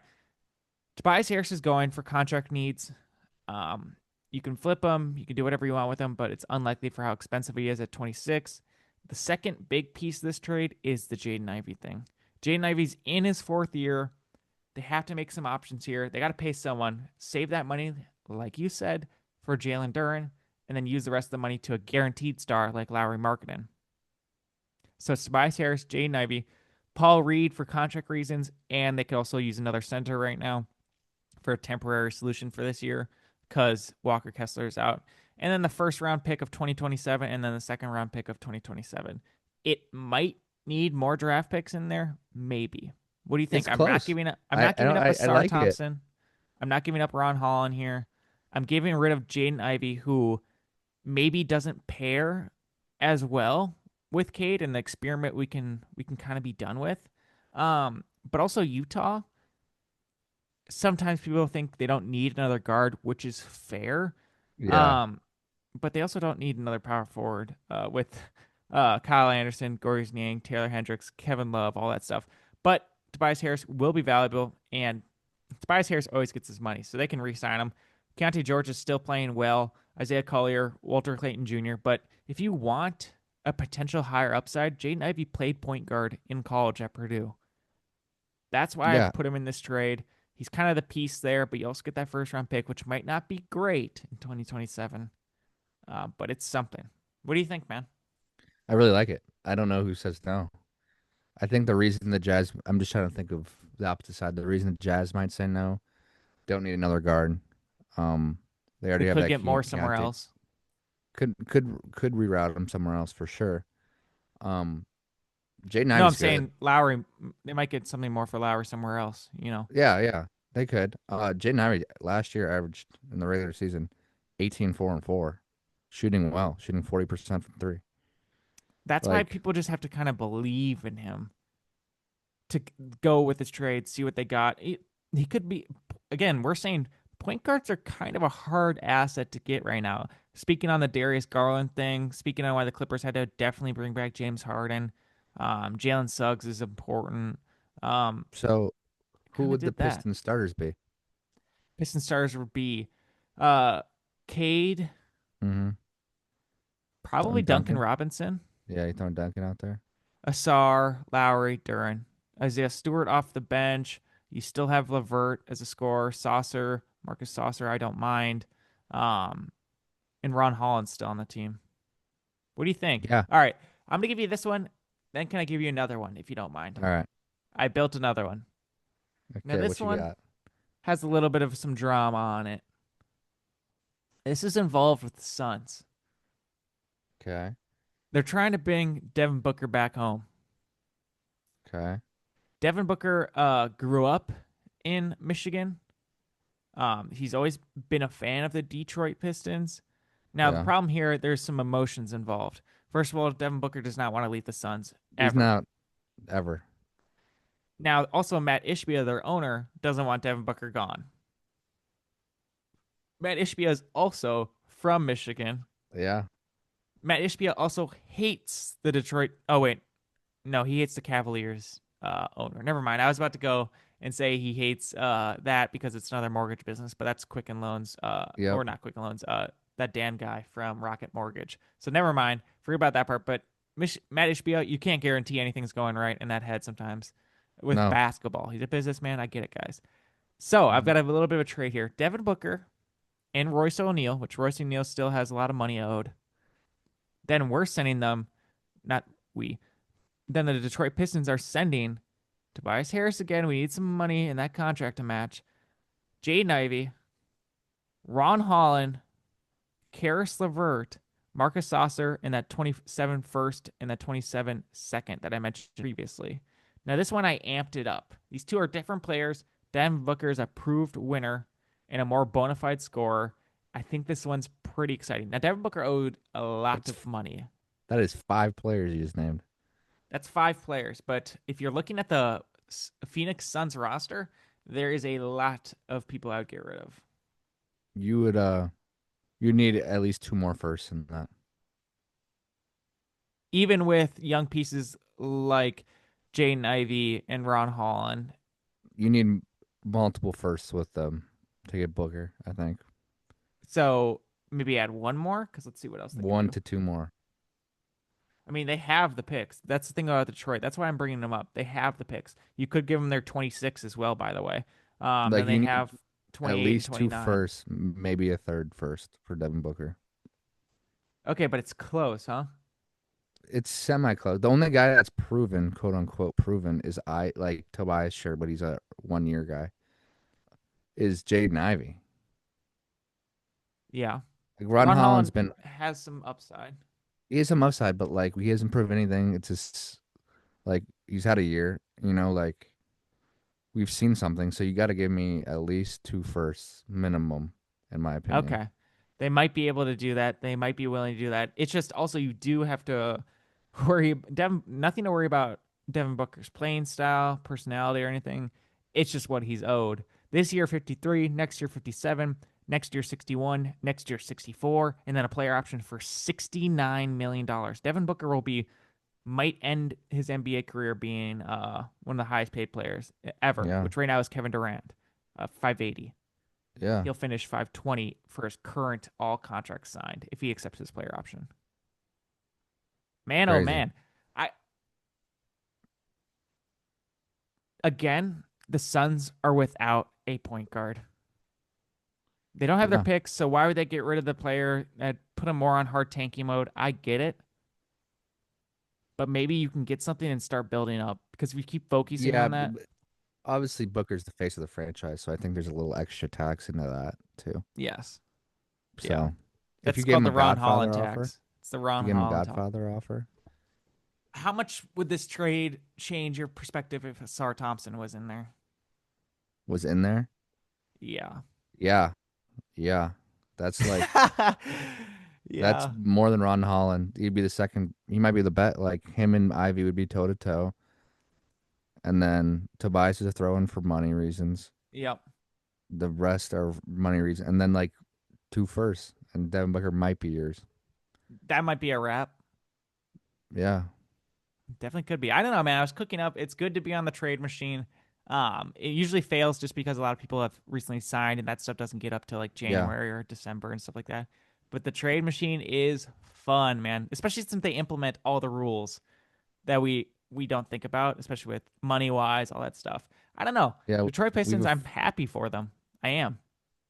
Tobias Harris is going for contract needs. Um, you can flip him. You can do whatever you want with him, but it's unlikely for how expensive he is at 26. The second big piece of this trade is the Jaden Ivey thing. Jaden Ivey's in his fourth year. They have to make some options here. They got to pay someone, save that money, like you said, for Jalen Duren, and then use the rest of the money to a guaranteed star like Lowry Markkinen. So it's Tobias Harris, Jaden Ivey, Paul Reed for contract reasons, and they could also use another center right now for a temporary solution for this year because Walker Kessler is out. And then the first round pick of 2027, and then the second round pick of 2027. It might need more draft picks in there, maybe. What do you think? It's I'm not close. giving up. I'm I not I giving don't up I Asar like it. Thompson. I'm not giving up Ron Holland here. I'm getting rid of Jaden Ivey, who maybe doesn't pair as well with Cade, and the experiment we can kind of be done with. But also Utah. Sometimes people think they don't need another guard, which is fair. Yeah. Um, but they also don't need another power forward with Kyle Anderson, Gorius Niang, Taylor Hendricks, Kevin Love, all that stuff. But Tobias Harris will be valuable, and Tobias Harris always gets his money, so they can re-sign him. Keontae George is still playing well. Isaiah Collier, Walter Clayton Jr. But if you want a potential higher upside, Jaden Ivey played point guard in college at Purdue. That's why Yeah. I've put him in this trade. He's kind of the piece there, but you also get that first round pick, which might not be great in 2027, but it's something. What do you think, man? I really like it. I don't know who says no. I think the reason the Jazz, I'm just trying to think of the opposite side. The reason the Jazz might say no, don't need another guard. Um, they They already have could that get more somewhere Keontae. else. Could reroute him somewhere else for sure. Um, Jaden No, I'm Ivey's good. saying Lowry. They might get something more for Lowry somewhere else. Yeah, yeah, they could. Jaden Ivey last year averaged in the regular season 18, 4, and 4, shooting well, shooting 40% from three. That's why Like, people just have to kind of believe in him to go with his trade, see what they got. He could be, again, we're saying point guards are kind of a hard asset to get right now. Speaking on the Darius Garland thing, speaking on why the Clippers had to definitely bring back James Harden, Jalen Suggs is important. Um, so who Kind of would the did that. Pistons starters be? Piston stars would be uh, Cade, Mm-hmm. probably Throwing Duncan Duncan. Robinson, Yeah, you throwing Duncan out there. Asar, Lowry, Duran, Isaiah Stewart off the bench. You still have Levert as a scorer, Saucer, Marcus Saucer. I don't mind. Um, and Ron Holland's still on the team. What do you think? Yeah. All right, I'm gonna give you this one. Then can I give you another one if you don't mind? All right. I built another one. Now Okay. this What you one got? has a little bit of some drama on it. This is involved with the Suns. Okay. They're trying to bring Devin Booker back home. Okay. Devin Booker grew up in Michigan. He's always been a fan of the Detroit Pistons. Now, the Yeah. problem here, there's some emotions involved. First of all, Devin Booker does not want to leave the Suns He's ever. not ever. Now, also, Matt Ishbia, their owner, doesn't want Devin Booker gone. Matt Ishbia is also from Michigan. Yeah. Matt Ishbia also hates the Detroit. Oh, wait. No, he hates the Cavaliers owner. Never mind. I was about to go and say he hates that because it's another mortgage business, but that's Quicken Loans, Yep. or not Quicken Loans, that Dan guy from Rocket Mortgage. So never mind. Forget about that part. But Matt Ishbia, you can't guarantee anything's going right in that head sometimes with No. basketball. He's a businessman. I get it, guys. So I've Mhm. got a little bit of a trade here. Devin Booker and Royce O'Neal, which Royce O'Neal still has a lot of money owed. Then we're sending them, not we, then the Detroit Pistons are sending Tobias Harris again. We need some money in that contract to match. Jaden Ivey, Ron Holland, Karis LeVert, Marcus Saucer, and that 27 first and that 27 second that I mentioned previously. Now, this one I amped it up. These two are different players. Devin Booker is a proved winner and a more bona fide scorer. I think this one's pretty exciting. Now, Devin Booker owed a lot That's of money. that is 5 players you just named. That's 5 players. But if you're looking at the Phoenix Suns roster, there is a lot of people I would get rid of. You would you need at least two more firsts in that. Even with young pieces like Jaden Ivey and Ron Holland. You need multiple firsts with them to get Booker, I think. So maybe add one more because let's see what else they could One do. to two more. I mean, they have the picks. That's the thing about Detroit. That's why I'm bringing them up. They have the picks. You could give them their 26 as well, by the way. Then Like they you need have at 28 and least two 29. firsts, maybe a third first for Devin Booker. Okay, but it's close, huh? It's semi close. The only guy that's proven, quote unquote, proven is I like Tobias, sure, but he's a 1 year guy. Is Jaden Ivey. Yeah. Like Ron Ron Holland's Holland been has some upside. he has some upside, but like he hasn't proved anything. It's just like he's had a year, like we've seen something. So you got to give me at least two firsts minimum, in my opinion. Okay. They might be able to do that. They might be willing to do that. It's just also you do have to worry nothing to worry about Devin Booker's playing style, personality or anything. It's just what he's owed. This year 53, next year 57, next year 61, next year 64, and then a player option for $69 million. Devin Booker might end his NBA career being one of the highest paid players ever, Yeah, which right now is Kevin Durant, 580. yeah, He'll finish 520 for his current all contracts signed if he accepts his player option. Man, oh crazy. man. I again, the Suns are without a point guard. They don't have their Yeah, picks, so why would they get rid of the player and put him more on hard tanking mode? I get it, but maybe you can get something and start building up because if you keep focusing yeah. on that, Obviously, Booker's the face of the franchise, so I think there's a little extra tax into that too. yes, yeah, So if you that's give called him the a Ron Godfather Holland offer, tax. It's the if you Ron give him a Holland tax. Godfather offer, How much would this trade change your perspective if Asar Thompson was in there? was in there. Yeah. Yeah, yeah. That's like that's Yeah. more than Ron Holland. He'd be the second. He might be the bet. Like him and Ivy would be toe to toe, and then Tobias is a throw in for money reasons. Yep. The rest are money reasons, and then like two firsts, and Devin Booker might be yours. That might be a wrap. Yeah, Definitely could be. I don't know, man. I was cooking up. It's good to be on the trade machine. It usually fails just because a lot of people have recently signed and that stuff doesn't get up till like yeah, January or December and stuff like that. But the trade machine is fun, man. Especially since they implement all the rules that we don't think about, especially with money wise, all that stuff. I don't know. yeah. Detroit Pistons, We've I'm happy for them. I am.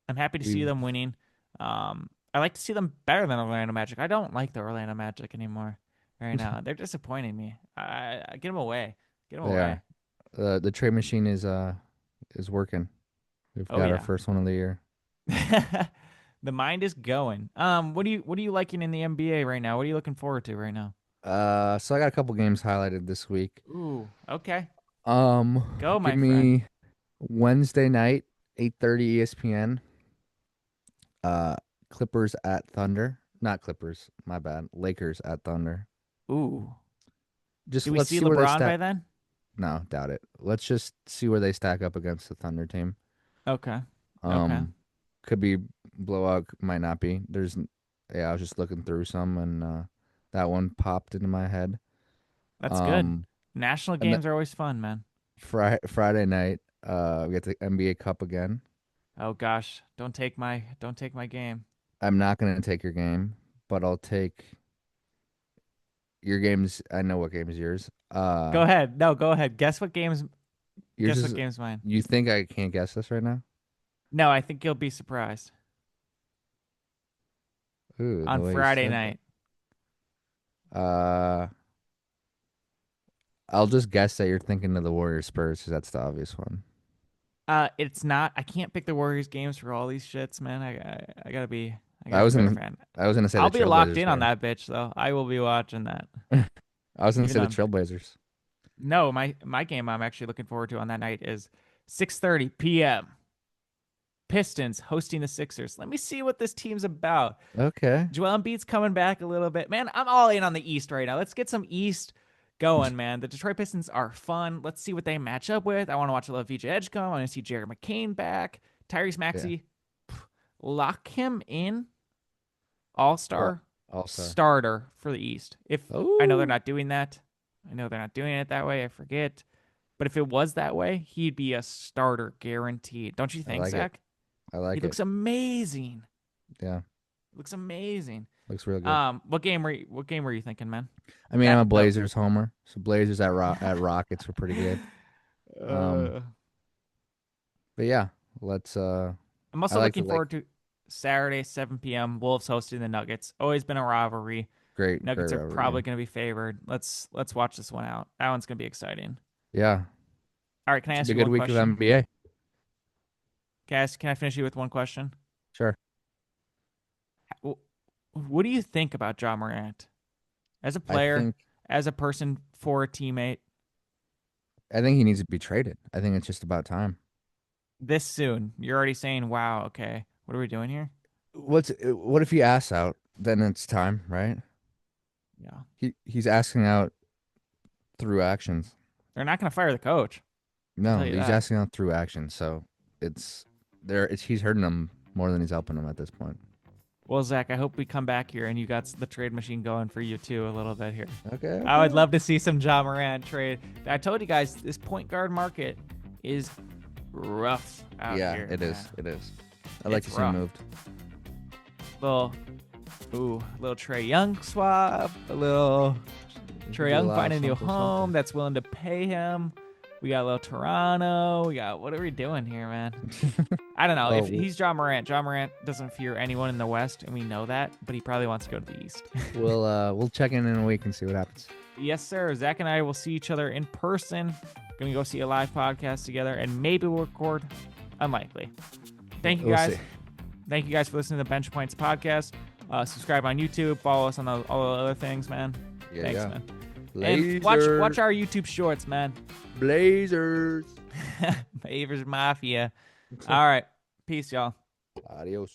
I'm happy to see we've them winning. I like to see them better than Orlando Magic. I don't like the Orlando Magic anymore right now. They're disappointing me. I get them away. Get them they away. are. The trade machine is working. We've Oh got our yeah. first one of the year. The mind is going. What are you liking in the NBA right now? What are you looking forward to right now? So I got a couple games highlighted this week. Ooh, okay. Go, Give my friend. me Wednesday night, 8:30 ESPN. Uh, Clippers at Thunder. Not Clippers, my bad. Lakers at Thunder. Ooh. Just Do we let's see see where they LeBron stack. by then? No, doubt it. Let's just see where they stack up against the Thunder team. Okay. Okay. Um, could be blowout, might not be. Yeah, I was just looking through some and that one popped into my head. That's good. Um, National and then games are always fun, man. Friday night, we get the NBA Cup again. Oh gosh, don't take my game. I'm not gonna take your game, but I'll take your games. I know what game is yours. Go ahead. No, go ahead. Guess what game's Yours guess what is. game's mine. You think I can't guess this right now? No, I think you'll be surprised. Ooh, the On way you Friday said night. that. I'll just guess that you're thinking of the Warriors Spurs because that's the obvious one. It's not. I can't pick the Warriors games for all these shits, man. I gotta be. I I gotta be was better gonna. fan. I was gonna say the I'll be locked Trailblazers in on were. that bitch though. I will be watching that. I was gonna Even say though the I'm Trailblazers. no, my game I'm actually looking forward to on that night is 6:30 p.m. Pistons hosting the Sixers. Let me see what this team's about. Okay. Joel Embiid's coming back a little bit. Man, I'm all in on the East right now. Let's get some East going, man. The Detroit Pistons are fun. Let's see what they match up with. I want to watch a little VJ Edgecombe. I want to see Jared McCain back. Tyrese Yeah. Maxey, lock him in all What? star All-star. starter for the East. If I know they're Oh. not doing that, I know they're not doing it that way. I forget. But if it was that way, he'd be a starter guaranteed. Don't you I think, like it. Zach? I He like it. looks amazing. Yeah. Looks amazing. Looks real good. What game were you thinking, man? I mean, I'm a That the Blazers homer, so Blazers at Rockets were pretty good. Um, uh but yeah, let's. I'm I also like the looking like forward to Saturday, 7 p.m. Wolves hosting the Nuggets. Always been a rivalry. great Nuggets are rivalry probably game. going to be favored. Let's watch this one out. That one's going to be exciting. Yeah, All right, can I should ask be a you good one week of question? NBA. Can I finish you with one question? Sure. What do you think about John Morant as a I player, think as a person, for a teammate I think he needs to be traded. I think it's just about time. this soon? You're already saying, "Wow, okay, what are we doing here?" What if he asks out? Then it's time, right? Yeah, He's asking out through actions. they're not going to fire the coach. I'll tell No, you he's that. asking out through action. So it's there. He's hurting them more than he's helping them at this point. Well, Zach, I hope we come back here and you got the trade machine going for you too a little bit here. Okay, I would okay. love to see some John Morant trade. I told you guys this point guard market is rough out Yeah, here. it is. Man. It is. I'd like It's to see him rough. moved. Little, little Trey Young swap. A little We could Trey do a Young lot find of a new something, home something. that's willing to pay him. We got a little Toronto. We got what are we doing here, man? I don't know. Well, If he's John Morant doesn't fear anyone in the West, and we know that, but he probably wants to go to the East. we'll check in a week and see what happens. Yes, sir. Zach and I will see each other in person. Gonna go see a live podcast together, and maybe we'll record. Unlikely. Thank you We'll guys. see. Thank you guys for listening to Bench Points podcast. Subscribe on YouTube. Follow us on all the other things, man. Yeah, Thanks, yeah. man. And Blazers. watch our YouTube shorts, man. Blazers. Favors Mafia. All right. Peace, y'all. Adios.